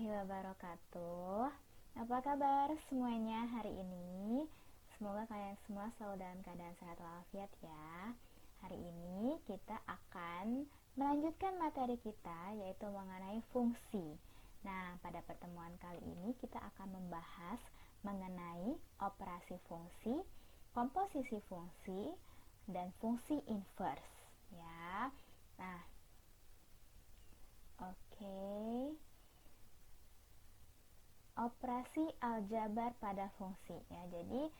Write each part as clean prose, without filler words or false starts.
warahmatullahi wabarakatuh. Apa kabar semuanya hari ini? Semoga kalian semua selalu dalam keadaan sehat walafiat ya. Hari ini kita akan melanjutkan materi kita, yaitu mengenai fungsi. Nah, pada pertemuan kali ini kita akan membahas mengenai operasi fungsi, komposisi fungsi, dan fungsi inverse ya. Nah, oke. Operasi aljabar pada fungsi ya. Jadi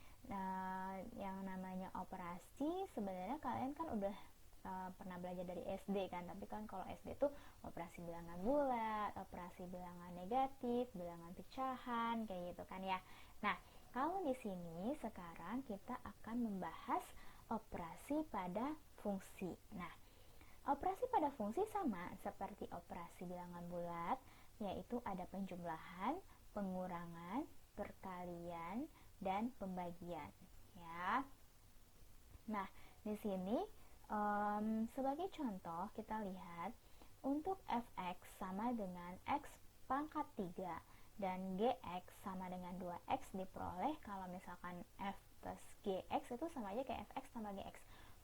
yang namanya operasi sebenarnya kalian kan udah pernah belajar dari SD kan, tapi kan kalau SD tuh operasi bilangan bulat, operasi bilangan negatif, bilangan pecahan kayak gitu kan ya. Nah, kalau di sini sekarang kita akan membahas operasi pada fungsi. Nah, operasi pada fungsi sama seperti operasi bilangan bulat, yaitu ada penjumlahan, pengurangan, perkalian, dan pembagian ya. Nah, di sini sebagai contoh kita lihat untuk fx sama dengan x pangkat 3 dan gx sama dengan 2x diperoleh kalau misalkan f plus gx itu sama aja kayak fx tambah gx.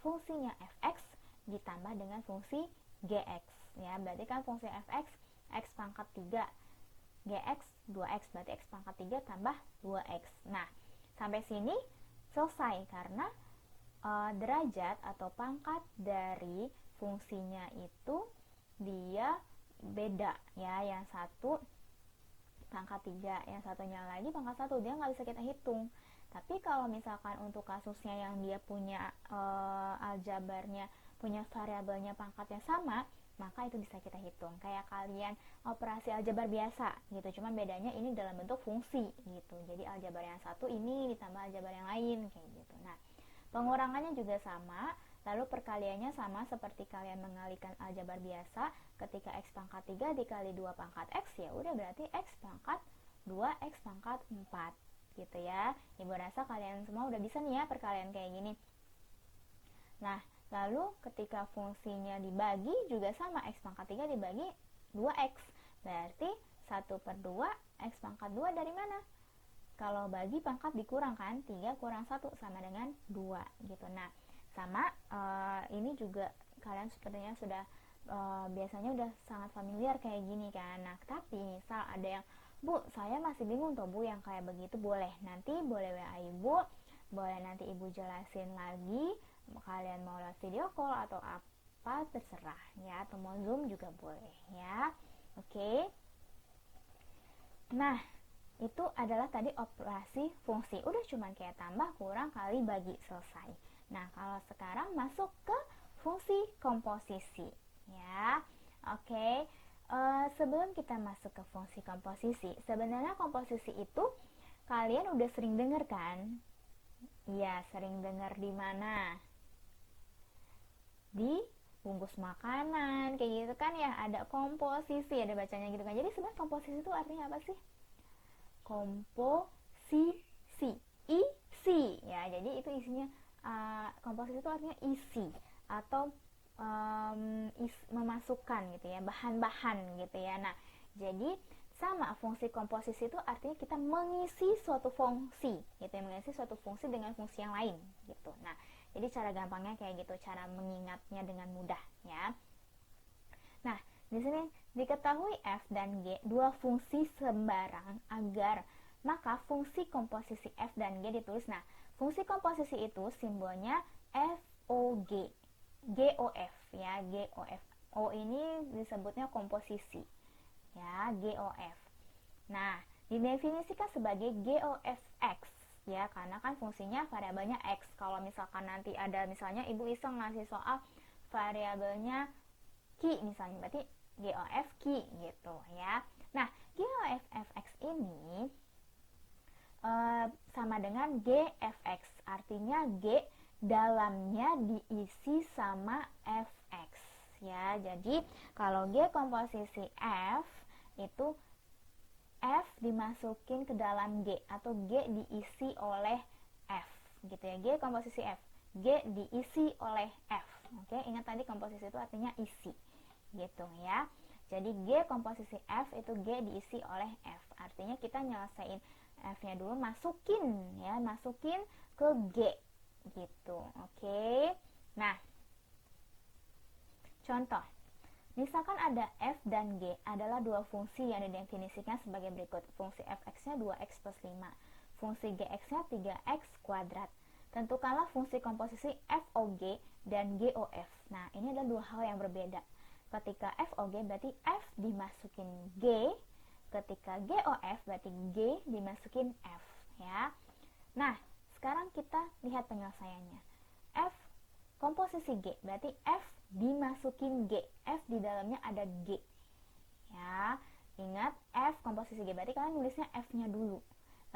Fungsinya fx ditambah dengan fungsi gx ya, berarti kan fungsi fx x pangkat 3 gx 2x, berarti x pangkat 3 tambah 2x. Nah, sampai sini selesai karena derajat atau pangkat dari fungsinya itu dia beda ya, yang satu pangkat 3, yang satunya lagi pangkat 1, dia nggak bisa kita hitung. Tapi kalau misalkan untuk kasusnya yang dia punya aljabarnya, punya variabelnya pangkatnya sama, maka itu bisa kita hitung. Kayak kalian operasi aljabar biasa gitu, cuman bedanya ini dalam bentuk fungsi gitu. Jadi aljabar yang satu ini ditambah aljabar yang lain kayak gitu. Nah, pengurangannya juga sama, lalu perkaliannya sama seperti kalian mengalikan aljabar biasa. Ketika x pangkat 3 dikali 2 pangkat x, ya udah berarti x pangkat 2 x pangkat 4 gitu ya. Ibu rasa kalian semua udah bisa nih ya perkalian kayak gini. Nah, lalu ketika fungsinya dibagi juga sama, x pangkat 3 dibagi 2x, berarti 1/2 x pangkat 2 dari mana? Kalau bagi pangkat dikurangkan, 3 kurang 1 sama dengan 2 gitu. Nah, sama ini juga kalian sepertinya sudah biasanya udah sangat familiar kayak gini kan. Nah, tapi misal ada yang, Bu, saya masih bingung tuh Bu, yang kayak begitu boleh nanti boleh WA Ibu, boleh nanti Ibu jelasin lagi, kalian mau lewat video call atau apa terserah ya, atau mau Zoom juga boleh ya. Oke. Nah, itu adalah tadi operasi fungsi. Udah cuman kayak tambah, kurang, kali, bagi, selesai. Nah, kalau sekarang masuk ke fungsi komposisi ya. Oke. Sebelum kita masuk ke fungsi komposisi, sebenarnya komposisi itu kalian udah sering dengar kan? Iya, sering dengar di mana? Di bungkus makanan kayak gitu kan ya, ada komposisi, ada bacanya gitu kan. Jadi sebenarnya komposisi itu artinya apa sih? Komposisi, isi ya. Jadi itu isinya komposisi itu artinya isi atau memasukkan gitu ya, bahan-bahan gitu ya. Nah, jadi sama fungsi komposisi itu artinya kita mengisi suatu fungsi gitu ya, mengisi suatu fungsi dengan fungsi yang lain gitu. Nah, jadi cara gampangnya kayak gitu, cara mengingatnya dengan mudah ya. Nah, di sini diketahui f dan g dua fungsi sembarang agar maka fungsi komposisi f dan g ditulis. Nah, fungsi komposisi itu simbolnya FOG, GOF ya, GOF. O ini disebutnya komposisi ya, GOF. Nah, didefinisikan sebagai GOFX ya, karena kan fungsinya variabelnya x. Kalau misalkan nanti ada misalnya ibu iseng ngasih soal variabelnya Q misalnya, berarti GOF Q gitu ya. Nah, GOFX ini sama dengan GFX, artinya G dalamnya diisi sama Fx ya. Jadi kalau G komposisi F itu F dimasukin ke dalam G atau G diisi oleh F gitu ya. G komposisi F, G diisi oleh F. Oke, ingat tadi komposisi itu artinya isi gitu ya. Jadi G komposisi F itu G diisi oleh F. Artinya kita nyelesain F-nya dulu, masukin ke G gitu. Oke. Nah, contoh. Misalkan ada F dan G adalah dua fungsi yang didefinisikan sebagai berikut. Fungsi fx-nya 2x plus 5. Fungsi gx-nya 3x kuadrat. Tentukanlah fungsi komposisi FOG dan GOF. Nah, ini adalah dua hal yang berbeda. Ketika FOG berarti F dimasukin G, ketika GOF berarti G dimasukin F, ya. Nah, sekarang kita lihat penyelesaiannya. F komposisi G berarti F dimasukin G, F di dalamnya ada G, ya. Ingat, F komposisi G berarti kalian nulisnya F-nya dulu,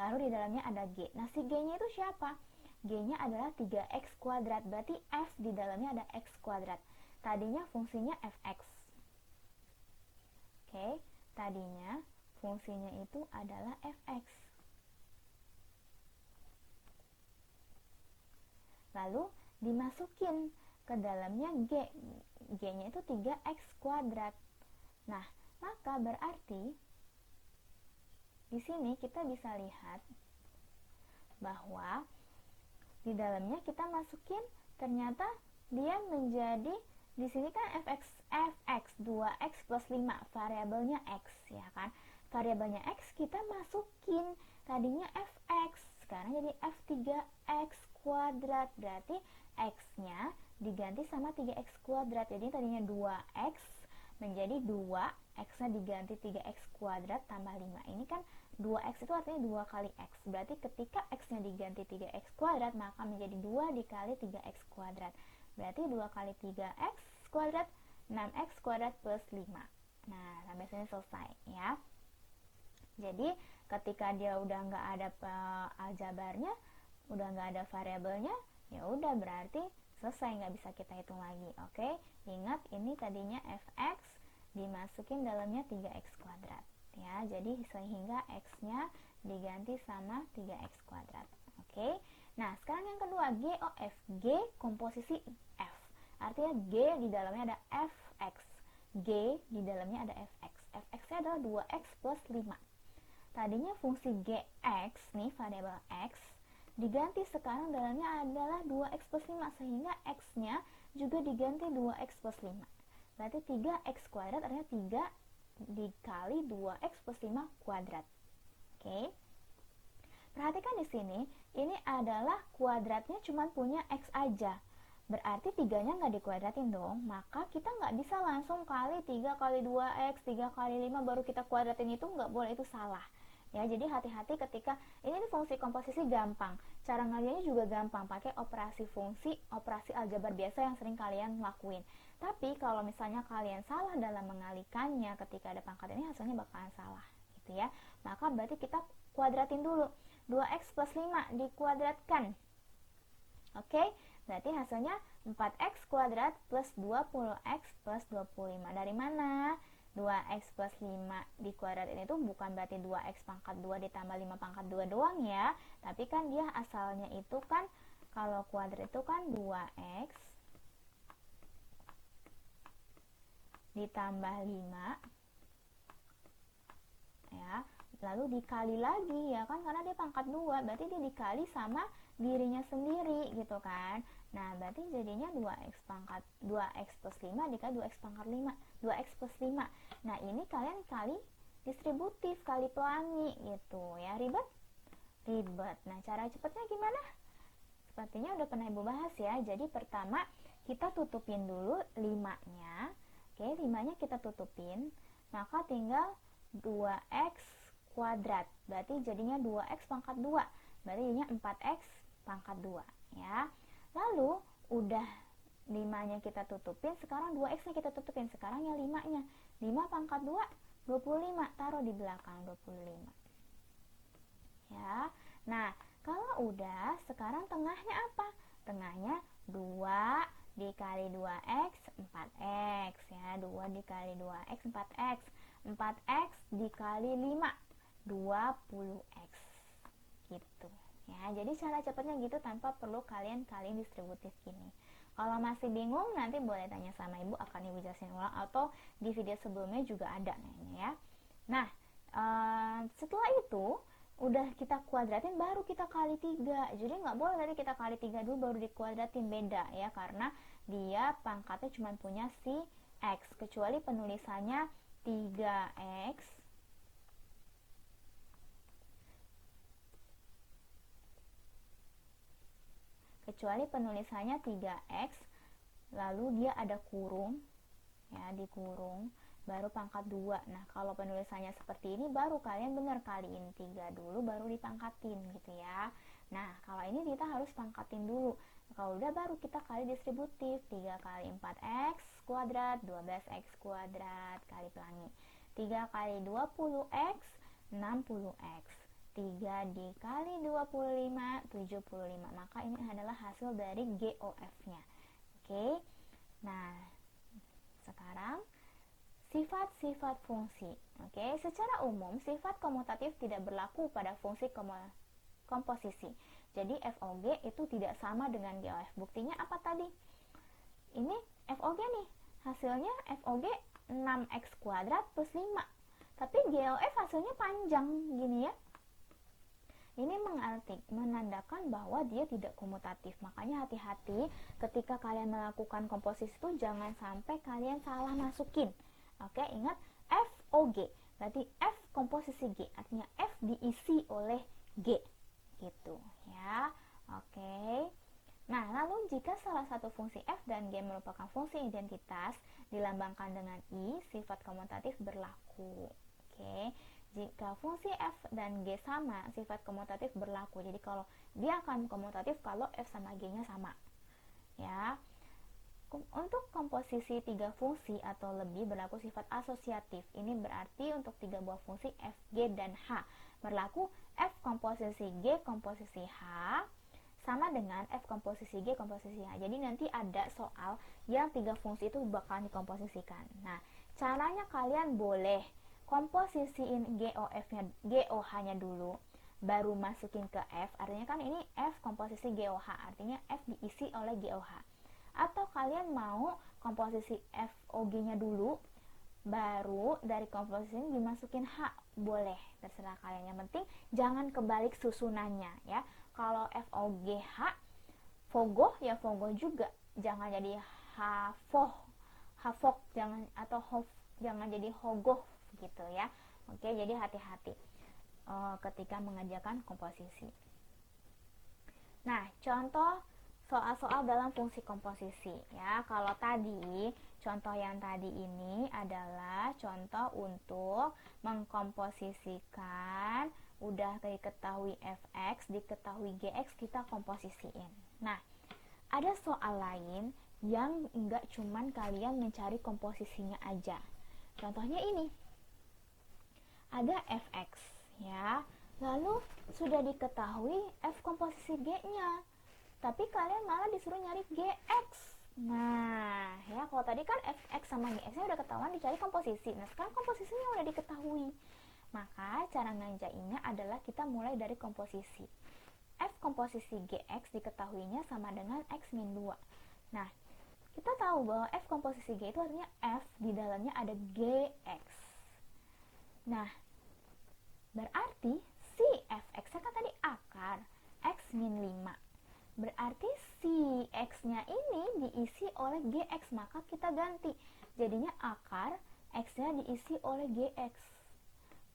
lalu di dalamnya ada G. Nah, si G-nya itu siapa? G-nya adalah 3x kuadrat, berarti F di dalamnya ada x kuadrat. Tadinya fungsinya fx. Oke, tadinya fungsinya itu adalah fx. Lalu dimasukin ke dalamnya G. G-nya itu 3x kuadrat. Nah, maka berarti di sini kita bisa lihat bahwa di dalamnya kita masukin, ternyata dia menjadi, di sini kan fx 2x plus 5, variabelnya x, ya kan. Variabelnya x kita masukin, tadinya fx, sekarang jadi f3x kuadrat, berarti x-nya diganti sama 3x kuadrat. Jadi tadinya 2x menjadi 2, x-nya diganti 3x kuadrat tambah 5. Ini kan 2x itu artinya 2 kali x. Berarti ketika x-nya diganti 3x kuadrat, maka menjadi 2 dikali 3x kuadrat. Berarti 2 kali 3x kuadrat, 6x kuadrat plus 5. Nah, sampai sini selesai, ya. Jadi, ketika dia udah nggak ada aljabarnya, udah nggak ada variabelnya, ya udah berarti selesai, nggak bisa kita hitung lagi. Oke, ingat ini tadinya fx dimasukin dalamnya 3x kuadrat, ya. Jadi sehingga x-nya diganti sama 3x kuadrat. Oke. Nah, sekarang yang kedua, GOF. G komposisi F. Artinya G di dalamnya ada fx. G di dalamnya ada fx. Fx-nya adalah 2x plus 5. Tadinya fungsi gx nih, variabel x, diganti sekarang dalamnya adalah 2x plus 5, sehingga x-nya juga diganti 2x plus 5. Berarti 3x kuadrat artinya 3 dikali 2x plus 5 kuadrat. Oke. Perhatikan di sini, ini adalah kuadratnya cuma punya x aja. Berarti 3-nya nggak dikuadratin dong. Maka kita nggak bisa langsung kali 3 kali 2x, 3 kali 5 baru kita kuadratin, itu nggak boleh, itu salah. Ya, jadi hati-hati ketika ini fungsi komposisi gampang. Cara ngerjainnya juga gampang, pakai operasi fungsi, operasi aljabar biasa yang sering kalian lakuin. Tapi kalau misalnya kalian salah dalam mengalikannya ketika ada pangkat ini, hasilnya bakalan salah, gitu ya. Maka berarti kita kuadratin dulu. 2x plus 5 dikuadratkan. Oke, berarti hasilnya 4x kuadrat plus 20x plus 25. Dari mana? 2x plus 5 dikuadratin itu bukan berarti 2x pangkat 2 ditambah 5 pangkat 2 doang, ya. Tapi kan dia asalnya itu kan, kalau kuadrat itu kan 2x ditambah 5, ya, lalu dikali lagi, ya kan, karena dia pangkat 2, berarti dia dikali sama dirinya sendiri, gitu kan. Nah, berarti jadinya 2x plus 5 dikali 2x pangkat 5, 2x plus 5. Nah, ini kalian kali distributif, kali pelangi, gitu ya. Ribet? Ribet. Nah, cara cepatnya gimana? Sepertinya udah pernah Ibu bahas, ya. Jadi pertama kita tutupin dulu 5-nya. Oke, 5-nya kita tutupin, maka tinggal 2x kuadrat. Berarti jadinya 2x pangkat 2. Berarti jadinya 4x pangkat 2, ya. Lalu udah 5-nya kita tutupin, sekarang 2x-nya kita tutupin. Sekarang ya 5-nya. 5 pangkat 2, 25. Taruh di belakang 25. Ya. Nah, kalau udah, sekarang tengahnya apa? Tengahnya 2 dikali 2x, 4x, ya. 2 dikali 2x, 4x. 4x dikali 5, 20x. Gitu. Ya, jadi cara cepatnya gitu tanpa perlu kalian distributif gini. Kalau masih bingung, nanti boleh tanya sama ibu, akan ibu jelasin ulang, atau di video sebelumnya juga ada ya. Nah, setelah itu udah kita kuadratin, baru kita kali 3. Jadi nggak boleh tadi kita kali 3 dulu baru dikuadratin, beda ya, karena dia pangkatnya cuma punya si x, kecuali penulisannya 3x lalu dia ada kurung ya, dikurung, baru pangkat 2. Nah, kalau penulisannya seperti ini baru kalian benar kaliin 3 dulu baru dipangkatin gitu ya. Nah, kalau ini kita harus pangkatin dulu. Kalau udah baru kita kali distributif. 3 kali 4x kuadrat 12x kuadrat, kali pelangi. 3 kali 20x 60x. 3 dikali 25 75. Maka ini adalah hasil dari GOF-nya. Oke. Nah, sekarang sifat-sifat fungsi. Oke, secara umum sifat komutatif tidak berlaku pada fungsi komposisi. Jadi FOG itu tidak sama dengan GOF. Buktinya apa tadi? Ini FOG nih. Hasilnya FOG 6x kuadrat plus 5. Tapi GOF hasilnya panjang gini ya. Ini menandakan bahwa dia tidak komutatif. Makanya hati-hati ketika kalian melakukan komposisi itu, jangan sampai kalian salah masukin. Oke, ingat FOG. Berarti F komposisi G, artinya F diisi oleh G. Gitu ya. Oke. Nah, lalu jika salah satu fungsi F dan G merupakan fungsi identitas dilambangkan dengan I, sifat komutatif berlaku. Oke. Jika fungsi F dan G sama, sifat komutatif berlaku. Jadi kalau dia akan komutatif kalau F sama G-nya sama. Ya. Untuk komposisi 3 fungsi atau lebih berlaku sifat asosiatif. Ini berarti untuk 3 buah fungsi F, G, dan H berlaku F komposisi G komposisi H sama dengan F komposisi G komposisi H. Jadi nanti ada soal yang 3 fungsi itu bakal dikomposisikan. Nah, caranya kalian boleh komposisiin GOF-nya, GOH-nya dulu, baru masukin ke F. Artinya kan ini F komposisi GOH, artinya F diisi oleh GOH. Atau kalian mau komposisi FOG-nya dulu, baru dari komposisi ini dimasukin H, boleh, terserah kalian. Yang penting jangan kebalik susunannya ya. Kalau FOGH, FOGO ya FOGO juga, jangan jadi HAFOG, jangan, atau jangan jadi HOGOH gitu ya. Oke, jadi hati-hati ketika mengerjakan komposisi. Nah, contoh soal-soal dalam fungsi komposisi ya. Kalau tadi, contoh yang tadi ini adalah contoh untuk mengkomposisikan, udah diketahui fx, diketahui gx, kita komposisiin. Nah, ada soal lain yang enggak cuman kalian mencari komposisinya aja. Contohnya ini. Ada fx ya. Lalu sudah diketahui f komposisi g-nya. Tapi kalian malah disuruh nyari gx. Nah, ya kalau tadi kan fx sama gx-nya udah ketahuan dicari komposisi. Nah, sekarang komposisinya udah diketahui. Maka cara ngerjainnya adalah kita mulai dari komposisi. F komposisi gx diketahuinya sama dengan x min 2. Nah, kita tahu bahwa f komposisi g itu artinya f di dalamnya ada gx. Nah, berarti si fx-nya kan tadi akar x min 5. Berarti si x-nya ini diisi oleh gx, maka kita ganti. Jadinya akar x-nya diisi oleh gx.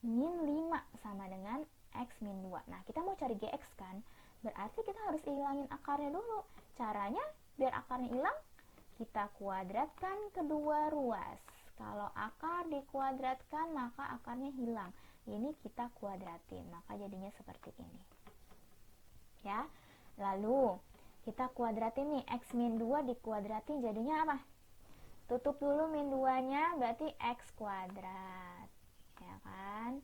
Min 5 sama dengan x min 2. Nah, kita mau cari gx kan? Berarti kita harus hilangin akarnya dulu. Caranya biar akarnya hilang, kita kuadratkan kedua ruas. Kalau akar dikuadratkan, maka akarnya hilang. Ini kita kuadratin, maka jadinya seperti ini. Ya. Lalu kita kuadratin nih, x min 2 dikuadratin jadinya apa? Tutup dulu min 2-nya, berarti x kuadrat. Ya kan?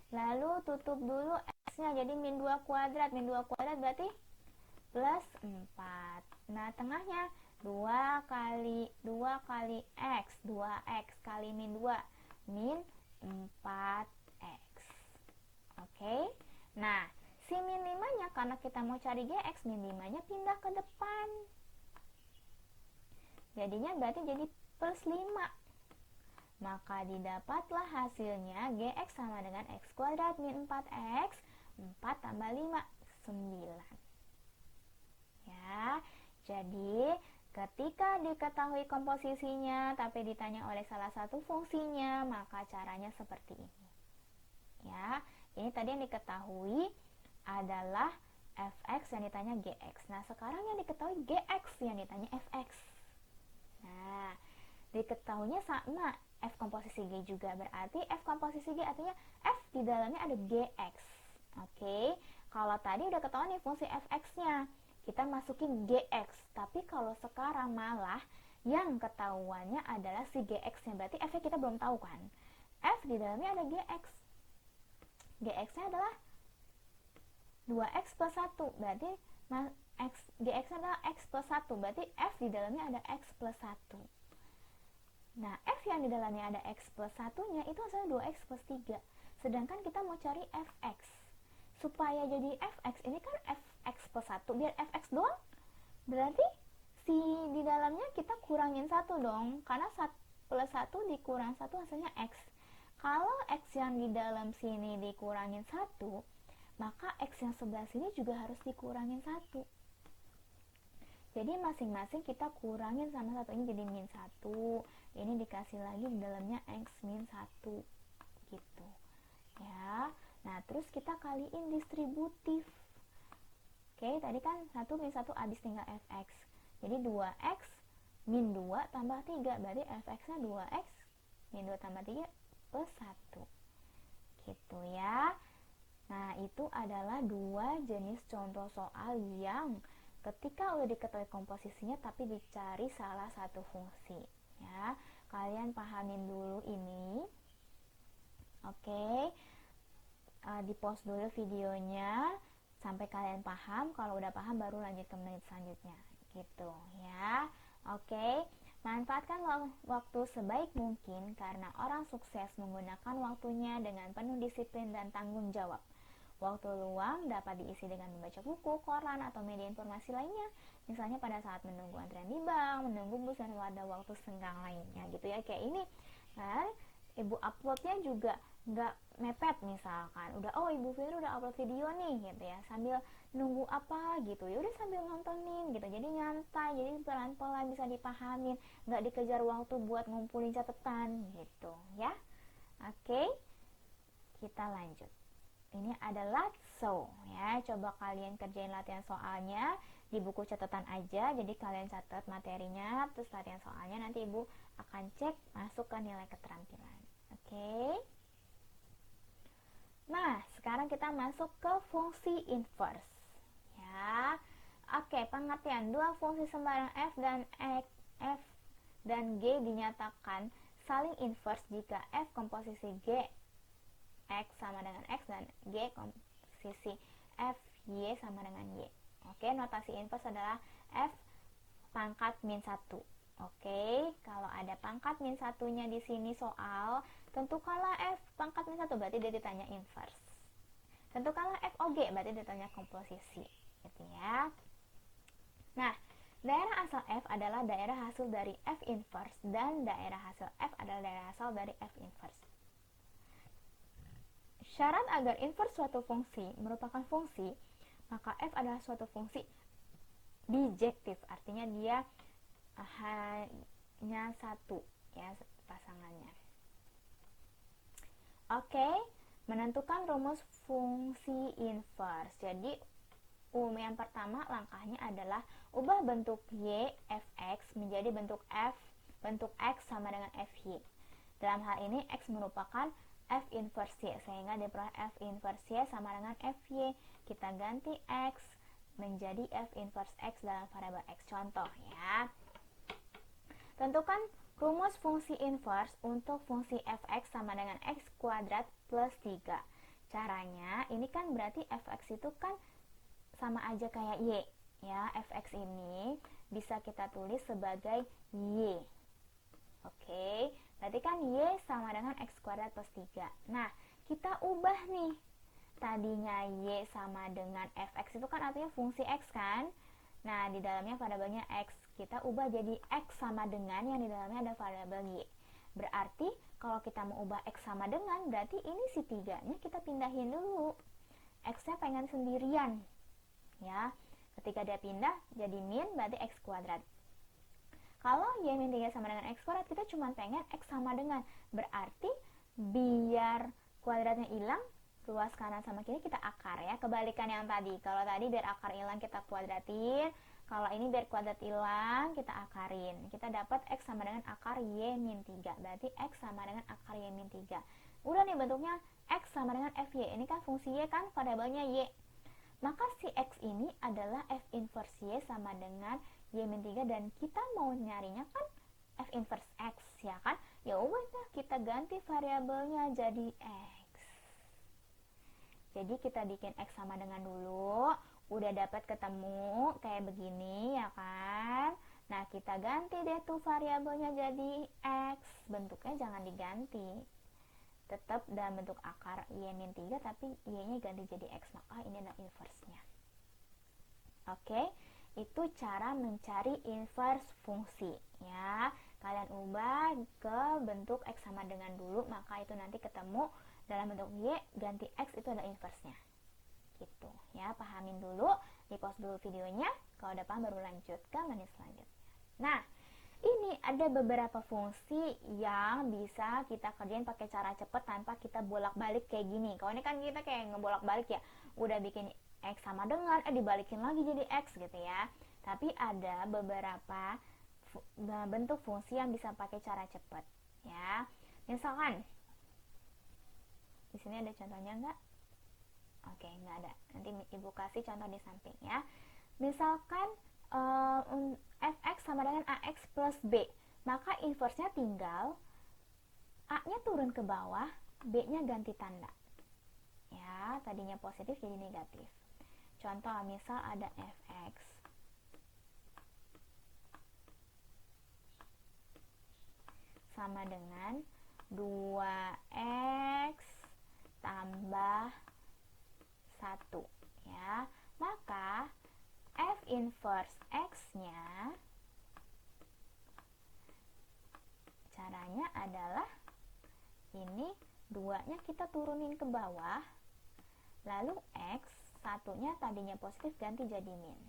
Lalu tutup dulu x-nya, jadi min 2 kuadrat. Min 2 kuadrat berarti plus 4. Nah, tengahnya 2 kali x, 2x kali min 2, min 4x. Oke? Nah, si min 5-nya karena kita mau cari gx, min 5-nya pindah ke depan. jadinya berarti jadi plus 5. Maka didapatlah hasilnya Gx sama dengan X kuadrat min 4X, 4 tambah 5, 9. Ya, jadi ketika diketahui komposisinya tapi ditanya oleh salah satu fungsinya, maka caranya seperti ini. Ya, ini tadi yang diketahui adalah fx yang ditanya gx. Nah, sekarang yang diketahui gx yang ditanya fx. Nah, diketahuinya sama f komposisi g juga, berarti f komposisi g artinya f di dalamnya ada gx. Oke, kalau tadi udah ketahuan nih fungsi fx-nya, kita masukin gx. Tapi kalau sekarang malah yang ketahuannya adalah si gx-nya, berarti f-nya kita belum tahu kan. F di dalamnya ada gx. Gx-nya adalah 2x plus 1, berarti gx-nya adalah x plus 1, berarti f di dalamnya ada x plus 1. Nah, f yang di dalamnya ada x plus 1-nya itu asalnya 2x plus 3. Sedangkan kita mau cari fx. Supaya jadi fx, ini kan fx plus 1, biar fx doang, berarti si di dalamnya kita kurangin 1 dong, karena plus 1 dikurang 1 hasilnya x. Kalau x yang di dalam sini dikurangin 1, maka x yang sebelah sini juga harus dikurangin 1. Jadi masing-masing kita kurangin sama 1, ini jadi min 1, ini dikasih lagi di dalamnya x min 1 gitu ya. Nah, terus kita kaliin distributif. Oke, tadi kan 1 min 1 habis tinggal fx, jadi 2x min 2 tambah 3, berarti fx nya 2x min 2 tambah 3 plus 1 gitu ya. Nah, itu adalah 2 jenis contoh soal yang ketika udah diketahui komposisinya tapi dicari salah satu fungsi ya. Kalian pahamin dulu ini. Oke, di pause dulu videonya sampai kalian paham. Kalau udah paham baru lanjut ke menit selanjutnya gitu ya. Oke, manfaatkan waktu sebaik mungkin karena orang sukses menggunakan waktunya dengan penuh disiplin dan tanggung jawab. Waktu luang dapat diisi dengan membaca buku, koran, atau media informasi lainnya. Misalnya pada saat menunggu antrian di bank, menunggu bus, dan pada waktu senggang lainnya gitu ya. Kayak ini kan, ibu uploadnya juga nggak mepet misalkan. Udah, oh ibu Fir udah upload video nih gitu ya. Sambil nunggu apa gitu ya, udah sambil nontonin gitu. Jadi nyantai, jadi pelan-pelan bisa dipahamin. Nggak dikejar waktu buat ngumpulin catatan gitu ya. Oke, kita lanjut. Ini adalah so ya, coba kalian kerjain latihan soalnya di buku catatan aja. Jadi kalian catat materinya, terus latihan soalnya nanti ibu akan cek masuk ke nilai keterampilan. Oke. Nah, sekarang kita masuk ke fungsi inverse ya. Oke, pengertian dua fungsi sembarang f dan g dinyatakan saling inverse jika f komposisi g x sama dengan x dan g komposisi f y sama dengan y. Oke, notasi inverse adalah f pangkat min 1. Oke, kalau ada pangkat min 1-nya di sini soal, tentukanlah f pangkat min 1, berarti dia ditanya inverse. Tentukanlah f og, berarti ditanya komposisi gitu ya. Nah, daerah asal f adalah daerah hasil dari f inverse dan daerah hasil f adalah daerah asal dari f inverse. Syarat agar inverse suatu fungsi merupakan fungsi, maka f adalah suatu fungsi bijektif, artinya dia hanya satu ya pasangannya. Oke, menentukan rumus fungsi inverse. Jadi yang pertama langkahnya adalah ubah bentuk y fx menjadi bentuk x sama dengan fy. Dalam hal ini x merupakan f inverse y, sehingga diperoleh f inverse y sama dengan fy. Kita ganti x menjadi f inverse x dalam variabel x. Contoh ya. Tentukan rumus fungsi inverse untuk fungsi fx sama dengan x kuadrat plus 3. Caranya, ini kan berarti fx itu kan sama aja kayak y ya. Fx ini bisa kita tulis sebagai y. Oke, berarti kan y sama dengan x kuadrat plus 3. Nah, kita ubah nih. Tadinya y sama dengan fx itu kan artinya fungsi x kan. Nah, di dalamnya variabelnya x. kita ubah jadi X sama dengan yang di dalamnya ada variabel Y. Berarti kalau kita mau ubah X sama dengan, berarti ini si 3-nya kita pindahin dulu. X-nya pengen sendirian. Ya, ketika dia pindah jadi min, berarti X kuadrat. Kalau Y-3 sama dengan X kuadrat, kita cuma pengen X sama dengan. Berarti biar kuadratnya hilang, luas kanan sama kiri kita akar ya. Kebalikan yang tadi. Kalau tadi biar akar hilang kita kuadratin. Kalau ini biar kuadrat hilang kita akarin. Kita dapat X sama dengan akar Y-3. Berarti X sama dengan akar Y-3. Udah nih bentuknya X sama dengan FY. Ini kan fungsi Y kan, variabelnya Y. Maka si X ini adalah F inverse Y sama dengan Y-3 dan kita mau nyarinya kan F inverse X ya kan. Ya udah kita ganti variabelnya jadi X. Jadi kita bikin X sama dengan dulu. Udah dapat ketemu kayak begini ya kan. Nah kita ganti deh tuh variabelnya jadi X. Bentuknya jangan diganti, tetap dalam bentuk akar Y-3 tapi Y-nya ganti jadi X, maka ini adalah inverse-nya. Oke, itu cara mencari inverse fungsi ya. Kalian ubah ke bentuk X sama dengan dulu, maka itu nanti ketemu dalam bentuk Y ganti X itu adalah inverse-nya. Gitu ya, pahamin dulu, di pause dulu videonya, kalau udah paham baru lanjut ke menit selanjutnya. Nah, ini ada beberapa fungsi yang bisa kita kerjain pakai cara cepet tanpa kita bolak-balik kayak gini. Kalau ini kan kita kayak ngebolak-balik ya, udah bikin X sama dengan, dibalikin lagi jadi X gitu ya. Tapi ada beberapa bentuk fungsi yang bisa pakai cara cepet ya. Misalkan, di sini ada contohnya nggak? Oke, nggak ada. Nanti ibu kasih contoh di samping ya. Misalkan fx sama dengan ax plus b, maka inverse-nya tinggal a-nya turun ke bawah, b-nya ganti tanda ya, tadinya positif jadi negatif. Contoh misal ada fx sama dengan 2x tambah 1 ya, maka F inverse X-nya caranya adalah ini 2-nya kita turunin ke bawah, lalu X 1-nya tadinya positif ganti jadi min.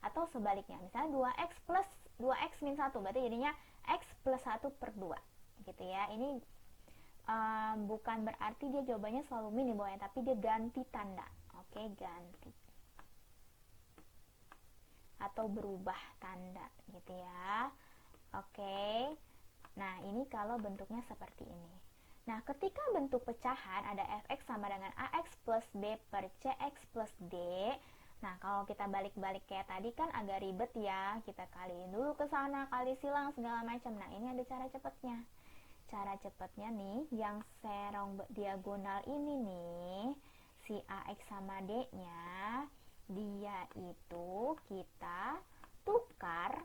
Atau sebaliknya, misalnya 2X plus 2X min 1, berarti jadinya X plus 1 per 2 gitu ya. Ini bukan berarti dia jawabannya selalu min di bawahnya, tapi dia ganti tanda. Oke, ganti atau berubah tanda gitu ya. Oke. Nah, ini kalau bentuknya seperti ini. Nah, ketika bentuk pecahan ada fx sama dengan ax plus b per cx plus d. Nah, kalau kita balik-balik kayak tadi kan agak ribet ya. Kita kaliin dulu ke sana, kali silang segala macam. Nah, ini ada cara cepatnya. Cara cepatnya nih, yang serong diagonal ini nih, si ax sama d-nya, dia itu kita tukar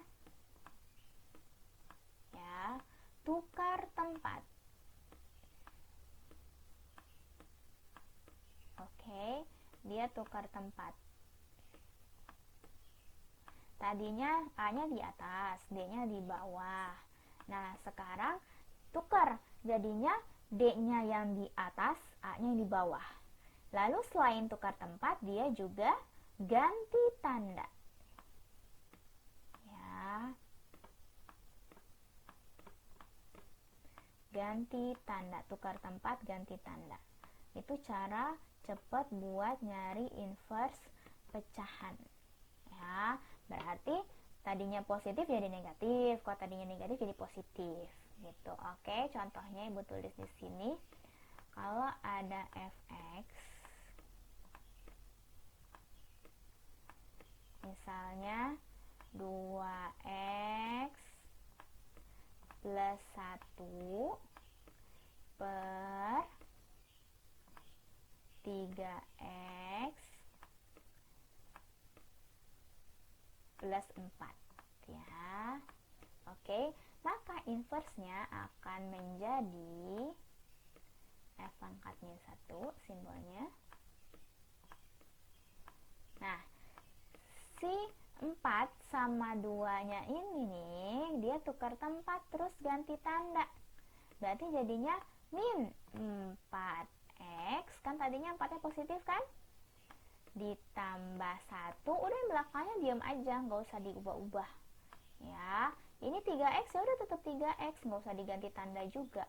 ya, tukar tempat. Oke, dia tukar tempat. Tadinya A-nya di atas, D-nya di bawah. Nah, sekarang tukar, jadinya D-nya yang di atas, A-nya yang di bawah. Lalu selain tukar tempat, dia juga ganti tanda ya, ganti tanda, tukar tempat, ganti tanda. Itu cara cepat buat nyari inverse pecahan ya. Berarti tadinya positif jadi negatif, kalau tadinya negatif jadi positif gitu. Oke, contohnya ibu tulis di sini. Kalau ada fx misalnya 2x plus 1 per 3x plus 4 ya. Oke, maka inverse-nya akan menjadi f pangkat min 1 simbolnya. Nah, si 4 sama 2-nya ini nih, dia tukar tempat terus ganti tanda. Berarti jadinya min 4x, kan tadinya 4-nya positif kan? Ditambah 1, udah belakangnya diam aja, nggak usah diubah-ubah. Ya, ini 3x ya udah tetap 3x, nggak usah diganti tanda juga.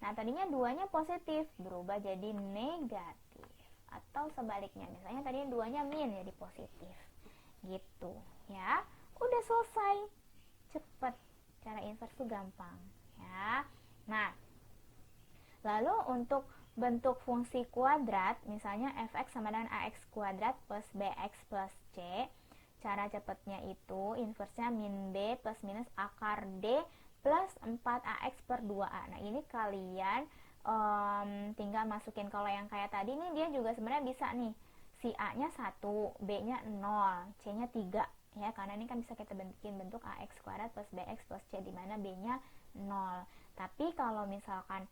Nah, tadinya 2-nya positif, berubah jadi negatif. Atau sebaliknya, misalnya tadinya 2-nya min jadi positif. Gitu, ya. Udah selesai. Cepet. Cara inverse tuh gampang, ya. Nah, lalu untuk bentuk fungsi kuadrat, misalnya fx sama dengan ax kuadrat plus bx plus c, cara cepatnya itu inversenya min b plus minus akar d plus 4ax per 2a. Nah, ini kalian tinggal masukin. Kalau yang kayak tadi nih, dia juga sebenarnya bisa nih, si a nya 1, b nya 0, c nya 3, ya, karena ini kan bisa kita bikin bentuk ax kuadrat plus bx plus c, dimana b nya 0. Tapi kalau misalkan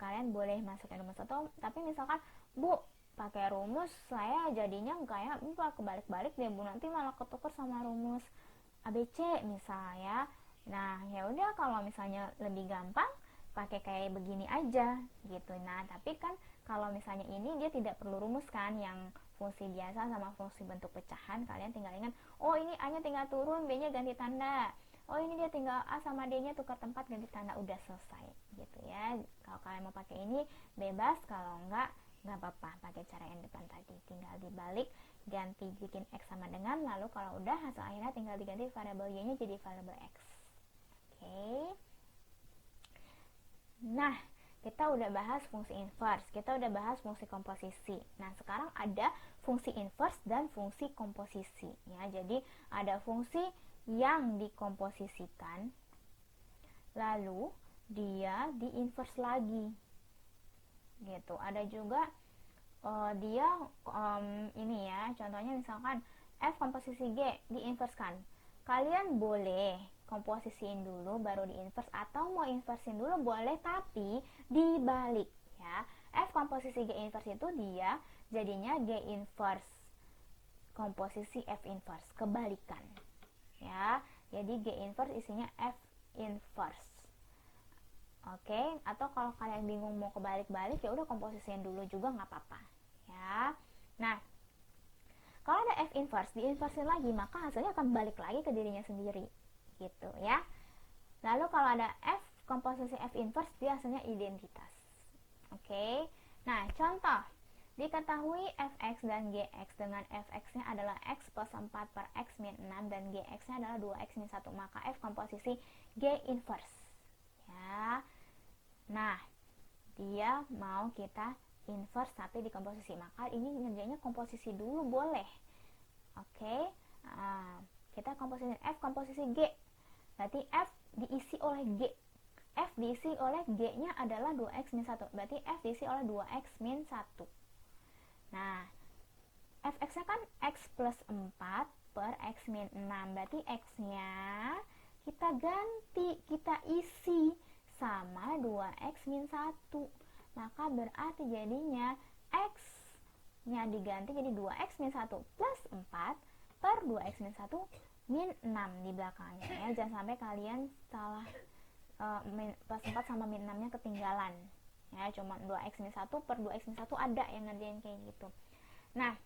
kalian boleh masukin rumus, atau tapi misalkan Bu pakai rumus saya jadinya kayak kebalik-balik deh Bu, nanti malah ketuker sama rumus ABC misalnya. Nah, ya udah, kalau misalnya lebih gampang pakai kayak begini aja gitu. Nah, tapi kan kalau misalnya ini dia tidak perlu rumus kan, yang fungsi biasa sama fungsi bentuk pecahan, kalian tinggal ingat, oh ini a nya tinggal turun, b nya ganti tanda, oh ini dia tinggal a sama d nya tukar tempat ganti tanda, udah selesai gitu ya. Kalau kalian mau pakai ini bebas, kalau enggak apa-apa, pakai cara yang depan tadi, tinggal dibalik, ganti bikin x sama dengan, lalu kalau udah hasil akhirnya tinggal diganti variabel y nya jadi variabel x. Oke. Nah, kita udah bahas fungsi inverse, kita udah bahas fungsi komposisi. Nah, sekarang ada fungsi inverse dan fungsi komposisi ya. Jadi ada fungsi yang dikomposisikan, lalu dia diinverse lagi gitu. Ada juga dia ini ya, contohnya misalkan f komposisi g diinverskan. Kalian boleh komposisiin dulu baru diinverse, atau mau inversin dulu boleh, tapi dibalik ya. F komposisi g inverse itu dia jadinya g inverse komposisi f inverse, kebalikan ya. Jadi G inverse isinya F inverse. Oke, atau kalau kalian bingung mau kebalik-balik, ya udah komposisiin dulu juga nggak apa-apa ya. Nah, kalau ada F inverse diinversin lagi, maka hasilnya akan balik lagi ke dirinya sendiri gitu ya. Lalu kalau ada F komposisi F inverse, dia hasilnya identitas. Oke. Nah, contoh, diketahui fx dan gx dengan fx-nya adalah x plus 4 per x min 6 dan gx-nya adalah 2x min 1, maka f komposisi g inverse ya. Nah, dia mau kita inverse tapi di komposisi, maka ini ngerjainnya komposisi dulu boleh. Oke. Kita komposisi f komposisi g, berarti f diisi oleh g. F diisi oleh g-nya adalah 2x min 1, berarti f diisi oleh 2x min 1. Nah, fx-nya kan x plus 4 per x min 6, berarti x-nya kita ganti, kita isi sama 2x min 1. Maka berarti jadinya x-nya diganti jadi 2x min 1 plus 4 per 2x min 1 min 6 di belakangnya ya. Jangan sampai kalian salah, plus 4 sama min 6 nya ketinggalan ya, cuma 2x min 1 per 2x min 1 ada yang ngerjain kayak gitu. Nah,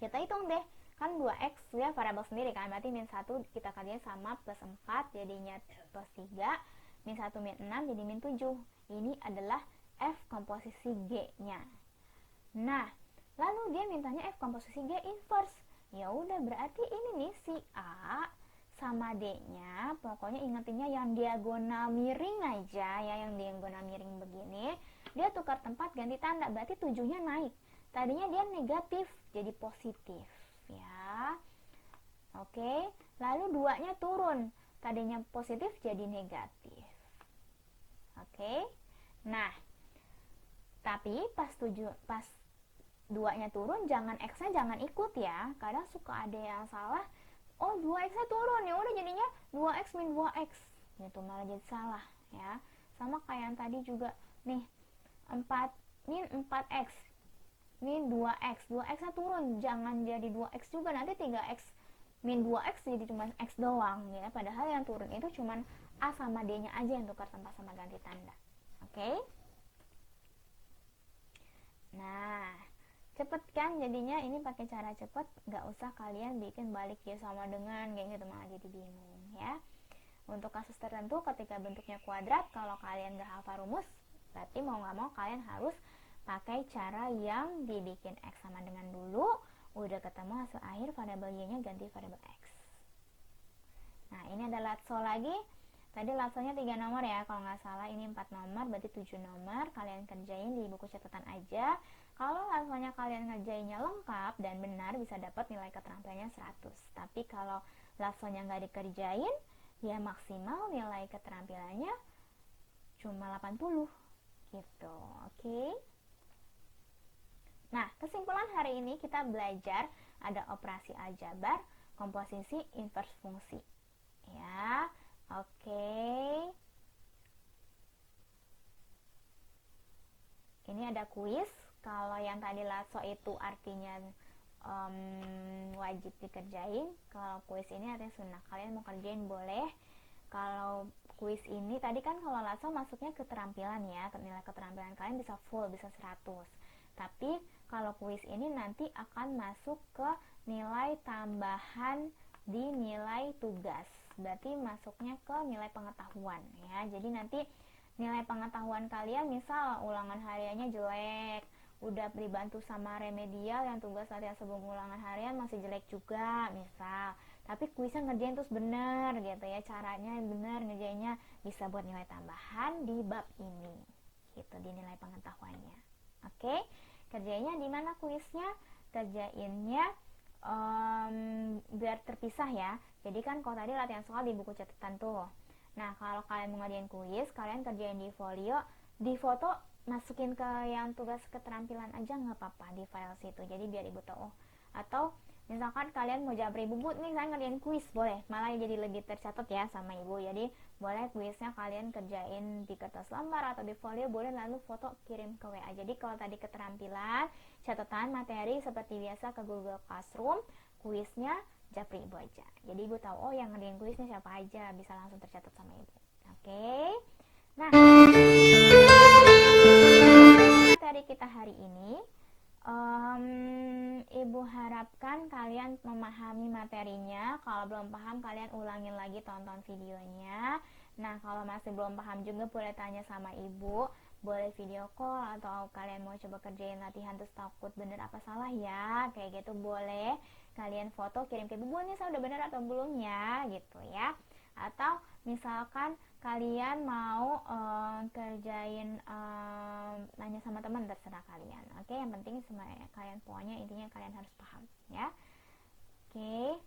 kita hitung deh, kan 2x ya variabel sendiri kan, berarti min 1 kita kalian sama plus 4 jadinya plus 3, min 1 min 6 jadi min 7. Ini adalah f komposisi g nya. Nah, lalu dia mintanya f komposisi g inverse. Ya udah, berarti ini nih si a sama D-nya, pokoknya ingetinnya yang diagonal miring aja ya, yang diagonal miring begini, dia tukar tempat ganti tanda, berarti 7-nya naik. Tadinya dia negatif jadi positif ya. Oke, lalu 2-nya turun, tadinya positif jadi negatif. Oke. Nah, tapi pas 2-nya turun, jangan X-nya jangan ikut ya. Kadang suka ada yang salah, oh 2x-nya turun, ya udah jadinya 2x min 2x gitu, malah jadi salah ya. Sama kayak yang tadi juga nih, 4 min 4x, min 2x, 2x nya turun, jangan jadi 2x juga, nanti 3x min 2x jadi cuma x doang ya, padahal yang turun itu cuma a sama d nya aja yang tukar tempat sama ganti tanda. Oke? Nah, cepet kan jadinya, ini pakai cara cepet, nggak usah kalian bikin balik ya sama dengan kayak gitu, malah jadi bingung ya. Untuk kasus tertentu ketika bentuknya kuadrat, kalau kalian nggak hafal rumus, berarti mau nggak mau kalian harus pakai cara yang dibikin x sama dengan dulu, udah ketemu hasil akhir variabel y-nya ganti variabel x. Nah, ini ada latso lagi. Tadi latsonya 3 nomor ya, kalau nggak salah ini 4 nomor, berarti 7 nomor. Kalian kerjain di buku catatan aja. Kalau latsonya kalian ngerjainnya lengkap dan benar, bisa dapat nilai keterampilannya 100. Tapi kalau latsonya nggak dikerjain, ya maksimal nilai keterampilannya cuma 80 gitu. Oke? Nah, kesimpulan hari ini kita belajar ada operasi aljabar, komposisi, inverse fungsi. Ya, oke. Ini ada kuis. Kalau yang tadi latso itu artinya wajib dikerjain. Kalau kuis ini artinya sunnah. Kalian mau kerjain boleh. Kalau kuis ini tadi kan kalau latso masuknya keterampilan ya, nilai keterampilan kalian bisa full, bisa 100. Tapi kalau kuis ini nanti akan masuk ke nilai tambahan di nilai tugas. Berarti masuknya ke nilai pengetahuan ya. Jadi nanti nilai pengetahuan kalian misal ulangan hariannya jelek, udah dibantu sama remedial yang tugas latihan sebelum ulangan harian masih jelek juga misal, tapi kuisnya ngerjain terus bener gitu ya, caranya bener ngerjainnya, bisa buat nilai tambahan di bab ini gitu, di nilai pengetahuannya. Oke, kerjainnya di mana kuisnya? Kerjainnya biar terpisah ya. Jadi kan kalau tadi latihan soal di buku catatan tuh. Nah, kalau kalian mau ngerjain kuis, kalian kerjain di folio, di foto masukin ke yang tugas keterampilan aja nggak apa-apa di file situ. Jadi biar ibu tahu. Atau misalkan kalian mau japri ibu, nih saya ngerjain kuis, boleh. Malah jadi lebih tercatat ya sama ibu. Jadi boleh kuisnya kalian kerjain di kertas lembar atau di folio, boleh, lalu foto kirim ke WA. Jadi kalau tadi keterampilan, catatan materi seperti biasa ke Google Classroom, kuisnya japri ibu aja. Jadi ibu tahu, oh yang ngerjain kuisnya siapa aja, bisa langsung tercatat sama ibu. Oke. Nah, materi kita hari ini, ibu harapkan kalian memahami materinya. Kalau belum paham, kalian ulangin lagi, tonton videonya. Nah, kalau masih belum paham juga boleh tanya sama ibu, boleh video call, atau kalian mau coba kerjain latihan terus takut bener apa salah ya, kayak gitu boleh. Kalian foto kirim ke ibu, nih saya udah bener atau belum ya, gitu ya. Atau misalkan kalian mau kerjain nanya sama teman, terserah kalian. Oke, yang penting semuanya kalian, pokoknya intinya kalian harus paham ya. Oke.